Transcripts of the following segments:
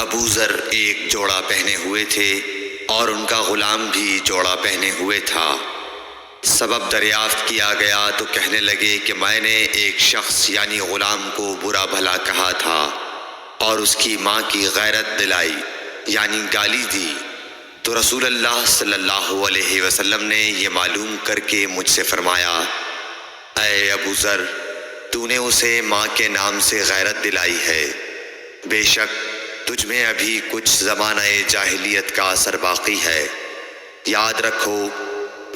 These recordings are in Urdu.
ابو ذر ایک جوڑا پہنے ہوئے تھے اور ان کا غلام بھی جوڑا پہنے ہوئے تھا۔ سبب دریافت کیا گیا تو کہنے لگے کہ میں نے ایک شخص یعنی غلام کو برا بھلا کہا تھا اور اس کی ماں کی غیرت دلائی یعنی گالی دی، تو رسول اللہ صلی اللہ علیہ وسلم نے یہ معلوم کر کے مجھ سے فرمایا، اے ابو ذر، تو نے اسے ماں کے نام سے غیرت دلائی ہے، بے شک تجھ میں ابھی کچھ زمانہ جاہلیت کا اثر باقی ہے۔ یاد رکھو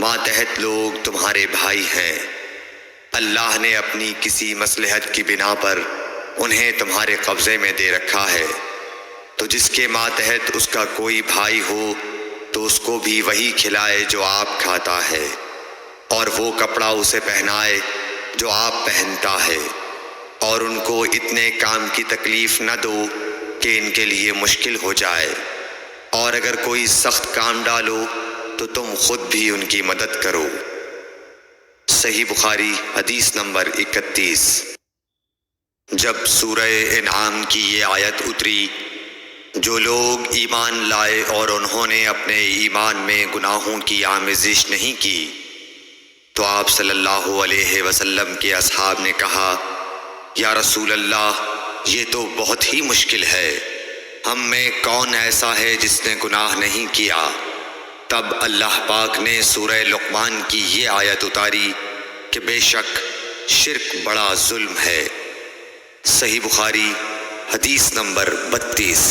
ماتحت لوگ تمہارے بھائی ہیں، اللہ نے اپنی کسی مصلحت کی بنا پر انہیں تمہارے قبضے میں دے رکھا ہے، تو جس کے ماتحت اس کا کوئی بھائی ہو تو اس کو بھی وہی کھلائے جو آپ کھاتا ہے، اور وہ کپڑا اسے پہنائے جو آپ پہنتا ہے، اور ان کو اتنے کام کی تکلیف نہ دو کہ ان کے لیے مشکل ہو جائے، اور اگر کوئی سخت کام ڈالو تو تم خود بھی ان کی مدد کرو۔ صحیح بخاری حدیث نمبر 31۔ جب سورہ انعام کی یہ آیت اتری، جو لوگ ایمان لائے اور انہوں نے اپنے ایمان میں گناہوں کی آمیزش نہیں کی، تو آپ صلی اللہ علیہ وسلم کے اصحاب نے کہا، یا رسول اللہ، یہ تو بہت ہی مشکل ہے، ہم میں کون ایسا ہے جس نے گناہ نہیں کیا؟ تب اللہ پاک نے سورہ لقمان کی یہ آیت اتاری کہ بے شک شرک بڑا ظلم ہے۔ صحیح بخاری حدیث نمبر 32۔